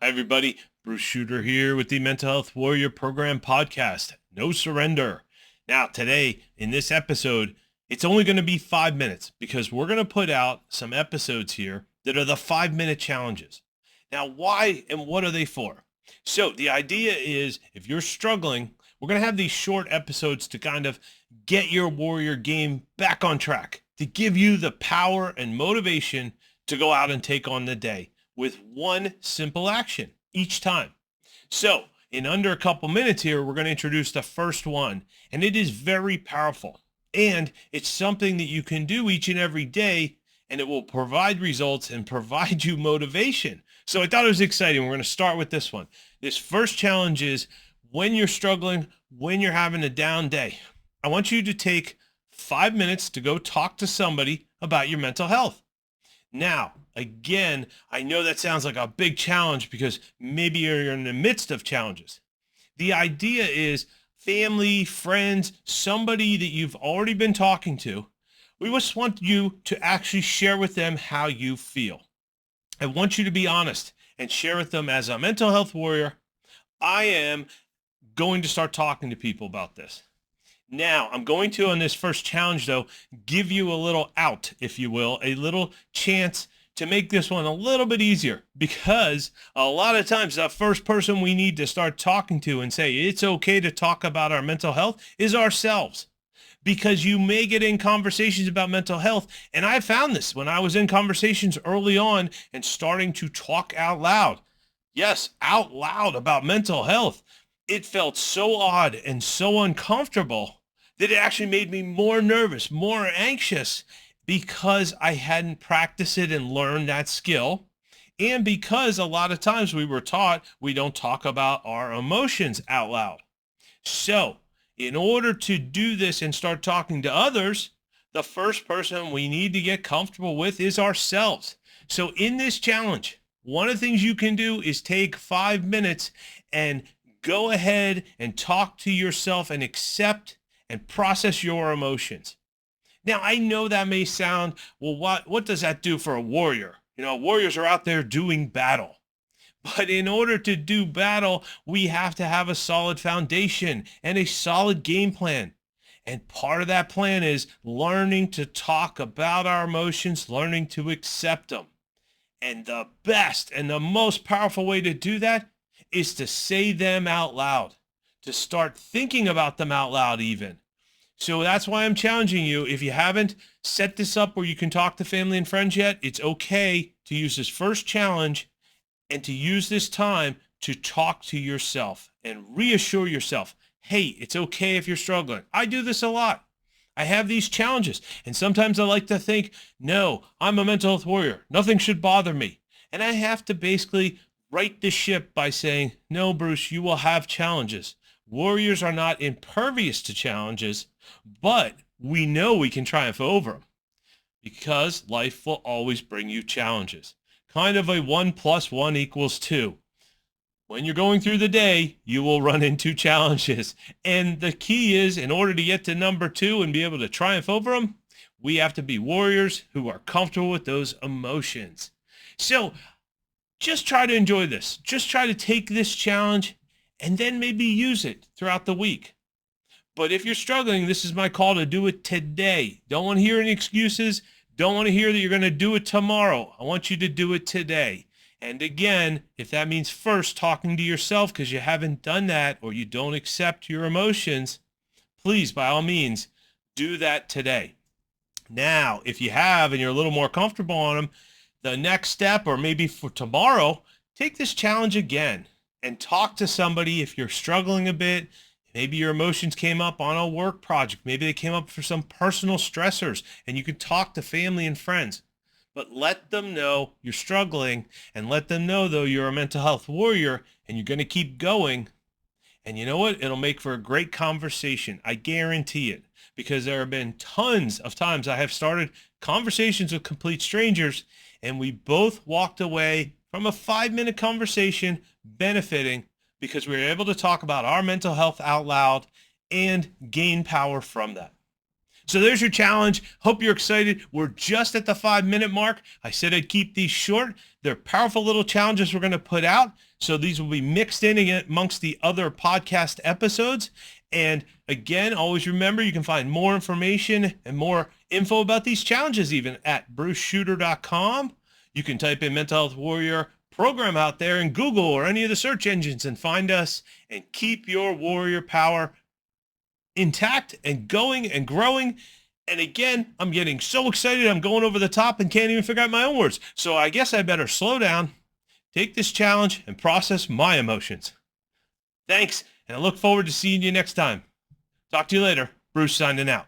Hi, everybody. Bruce Shooter here with the Mental Health Warrior Program podcast. No surrender. Now, today in this episode, it's only going to be 5 minutes because we're going to put out some episodes here that are the 5-minute challenges. Now, why and what are they for? So, the idea is if you're struggling, we're going to have these short episodes to kind of get your warrior game back on track, to give you the power and motivation to go out and take on the day with one simple action each time. So in under a couple minutes here, we're going to introduce the first one, and it is very powerful. And it's something that you can do each and every day, and it will provide results and provide you motivation. So I thought it was exciting. We're going to start with this one. This first challenge is when you're struggling, when you're having a down day, I want you to take 5 minutes to go talk to somebody about your mental health. Now, again, I know that sounds like a big challenge because maybe you're in the midst of challenges. The idea is family, friends, somebody that you've already been talking to. We just want you to actually share with them how you feel. I want you to be honest and share with them as a mental health warrior. I am going to start talking to people about this. Now, I'm going to, on this first challenge, though, give you a little out, if you will, a little chance to make this one a little bit easier, because a lot of times the first person we need to start talking to and say it's okay to talk about our mental health is ourselves. Because you may get in conversations about mental health, and I found this when I was in conversations early on and starting to talk out loud. Yes, out loud about mental health. It felt so odd and so uncomfortable that it actually made me more nervous, more anxious, because I hadn't practiced it and learned that skill. And because a lot of times we were taught we don't talk about our emotions out loud. So in order to do this and start talking to others, the first person we need to get comfortable with is ourselves. So in this challenge, one of the things you can do is take 5 minutes and go ahead and talk to yourself and accept and process your emotions. Now, I know that may sound, well, what does that do for a warrior? You know, warriors are out there doing battle. But in order to do battle, we have to have a solid foundation and a solid game plan. And part of that plan is learning to talk about our emotions, learning to accept them. And the best and the most powerful way to do that is to say them out loud, to start thinking about them out loud even. So that's why I'm challenging you. If you haven't set this up where you can talk to family and friends yet, it's okay to use this first challenge and to use this time to talk to yourself and reassure yourself, hey, it's okay if you're struggling. I do this a lot. I have these challenges, and sometimes I like to think, no, I'm a mental health warrior. Nothing should bother me. And I have to basically right the ship by saying, no, Bruce, you will have challenges. Warriors are not impervious to challenges, but we know we can triumph over them because life will always bring you challenges. Kind of a 1 + 1 = 2. When you're going through the day, you will run into challenges. And the key is, in order to get to number 2 and be able to triumph over them, we have to be warriors who are comfortable with those emotions. So just try to enjoy this. Just try to take this challenge and then maybe use it throughout the week. But if you're struggling, this is my call to do it today. Don't want to hear any excuses. Don't want to hear that you're going to do it tomorrow. I want you to do it today. And again, if that means first talking to yourself because you haven't done that or you don't accept your emotions, please, by all means, do that today. Now, if you have and you're a little more comfortable on them, the next step, or maybe for tomorrow, take this challenge again and talk to somebody if you're struggling a bit. Maybe your emotions came up on a work project. Maybe they came up for some personal stressors, and you can talk to family and friends. But let them know you're struggling, and let them know, though, you're a mental health warrior and you're going to keep going. And you know what? It'll make for a great conversation. I guarantee it, because there have been tons of times I have started conversations with complete strangers, and we both walked away from a 5-minute conversation benefiting because we were able to talk about our mental health out loud and gain power from that. So there's your challenge. Hope you're excited. We're just at the 5-minute mark. I said I'd keep these short. They're powerful little challenges we're going to put out. So these will be mixed in amongst the other podcast episodes. And again, always remember, you can find more information and more info about these challenges even at bruceshooter.com. You can type in Mental Health Warrior Program out there in Google or any of the search engines and find us, and keep your warrior power intact and going and growing. And again, I'm getting so excited, I'm going over the top and can't even figure out my own words. So I guess I better slow down, take this challenge, and process my emotions. Thanks, and I look forward to seeing you next time. Talk to you later. Bruce signing out.